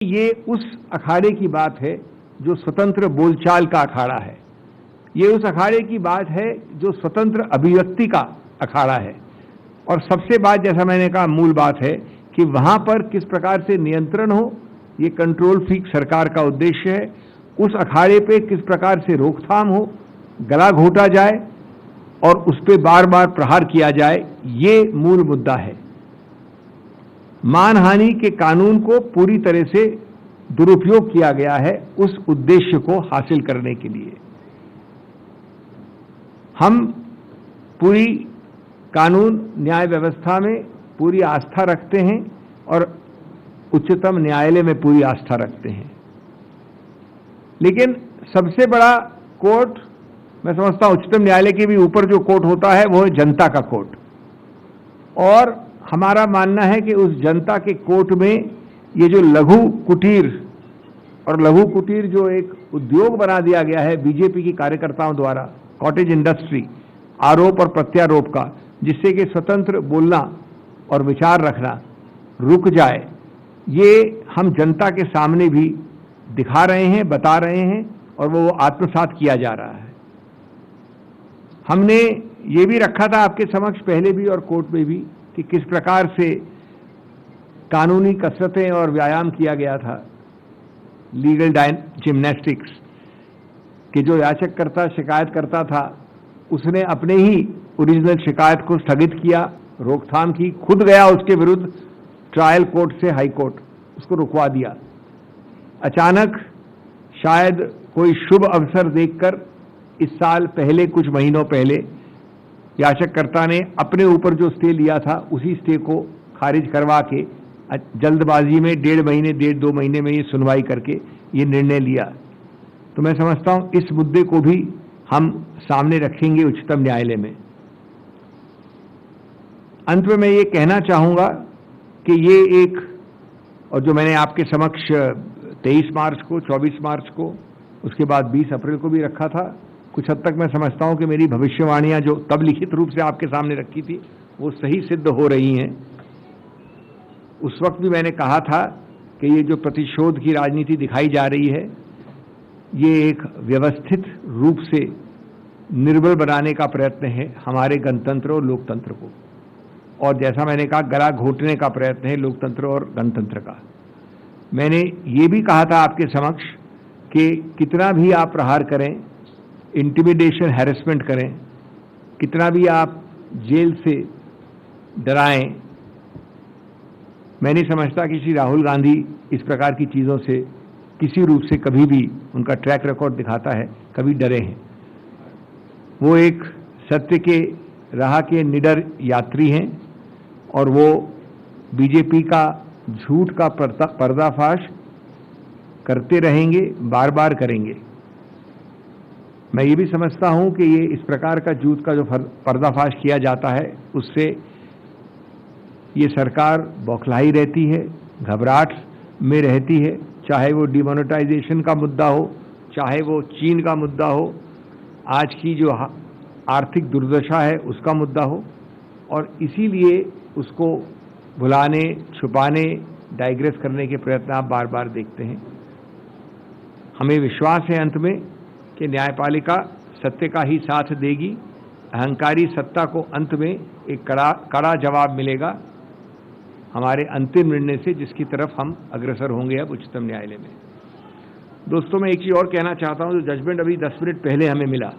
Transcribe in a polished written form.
ये उस अखाड़े की बात है जो स्वतंत्र बोलचाल का अखाड़ा है। ये उस अखाड़े की बात है जो स्वतंत्र अभिव्यक्ति का अखाड़ा है। और सबसे बात, जैसा मैंने कहा, मूल बात है कि वहां पर किस प्रकार से नियंत्रण हो, ये कंट्रोल फ्रीक सरकार का उद्देश्य है। उस अखाड़े पे किस प्रकार से रोकथाम हो, गला घोटा जाए और उस पर बार बार प्रहार किया जाए, ये मूल मुद्दा है। मानहानि के कानून को पूरी तरह से दुरुपयोग किया गया है उस उद्देश्य को हासिल करने के लिए। हम पूरी कानून न्याय व्यवस्था में पूरी आस्था रखते हैं और उच्चतम न्यायालय में पूरी आस्था रखते हैं, लेकिन सबसे बड़ा कोर्ट, मैं समझता हूं उच्चतम न्यायालय के भी ऊपर जो कोर्ट होता है वो है जनता का कोर्ट। और हमारा मानना है कि उस जनता के कोर्ट में ये जो लघु कुटीर, और लघु कुटीर जो एक उद्योग बना दिया गया है बीजेपी की कार्यकर्ताओं द्वारा, कॉटेज इंडस्ट्री, आरोप और प्रत्यारोप का, जिससे कि स्वतंत्र बोलना और विचार रखना रुक जाए, ये हम जनता के सामने भी दिखा रहे हैं, बता रहे हैं और वो आत्मसात किया जा रहा है। हमने ये भी रखा था आपके समक्ष पहले भी और कोर्ट में भी कि किस प्रकार से कानूनी कसरतें और व्यायाम किया गया था, लीगल जिम्नास्टिक्स, कि जो याचककर्ता शिकायत करता था उसने अपने ही ओरिजिनल शिकायत को स्थगित किया, रोकथाम की, खुद गया उसके विरुद्ध ट्रायल कोर्ट से हाई कोर्ट, उसको रुकवा दिया। अचानक शायद कोई शुभ अवसर देखकर इस साल पहले, कुछ महीनों पहले, याचककर्ता ने अपने ऊपर जो स्टे लिया था उसी स्टे को खारिज करवा के जल्दबाजी में 1.5 महीने में ये सुनवाई करके ये निर्णय लिया। तो मैं समझता हूं इस मुद्दे को भी हम सामने रखेंगे उच्चतम न्यायालय में। अंत में मैं ये कहना चाहूंगा कि ये एक, और जो मैंने आपके समक्ष 23 मार्च को, 24 मार्च को, उसके बाद 20 अप्रैल को भी रखा था, कुछ हद तक मैं समझता हूं कि मेरी भविष्यवाणियां जो तब लिखित रूप से आपके सामने रखी थी वो सही सिद्ध हो रही हैं। उस वक्त भी मैंने कहा था कि ये जो प्रतिशोध की राजनीति दिखाई जा रही है, ये एक व्यवस्थित रूप से निर्बल बनाने का प्रयत्न है हमारे गणतंत्र और लोकतंत्र को, और जैसा मैंने कहा, गला घोटने का प्रयत्न है लोकतंत्र और गणतंत्र का। मैंने ये भी कहा था आपके समक्ष कि कितना भी आप प्रहार करें, इंटिमिडेशन, हैरेसमेंट करें, कितना भी आप जेल से डराएं, मैं नहीं समझता कि श्री राहुल गांधी इस प्रकार की चीज़ों से किसी रूप से कभी भी, उनका ट्रैक रिकॉर्ड दिखाता है, कभी डरे हैं। वो एक सत्य के राह के निडर यात्री हैं और वो बीजेपी का झूठ का पर्दाफाश करते रहेंगे, बार बार करेंगे। मैं ये भी समझता हूं कि ये इस प्रकार का झूठ का जो पर्दाफाश किया जाता है उससे ये सरकार बौखलाई रहती है, घबराहट में रहती है, चाहे वो डिमोनेटाइजेशन का मुद्दा हो, चाहे वो चीन का मुद्दा हो, आज की जो आर्थिक दुर्दशा है उसका मुद्दा हो, और इसीलिए उसको भुलाने, छुपाने, डाइग्रेस करने के प्रयत्न आप बार बार देखते हैं। हमें विश्वास है अंत में कि न्यायपालिका सत्य का ही साथ देगी, अहंकारी सत्ता को अंत में एक कड़ा जवाब मिलेगा हमारे अंतिम निर्णय से, जिसकी तरफ हम अग्रसर होंगे अब उच्चतम न्यायालय में। दोस्तों, मैं एक चीज़ और कहना चाहता हूं, जो जजमेंट अभी 10 मिनट पहले हमें मिला,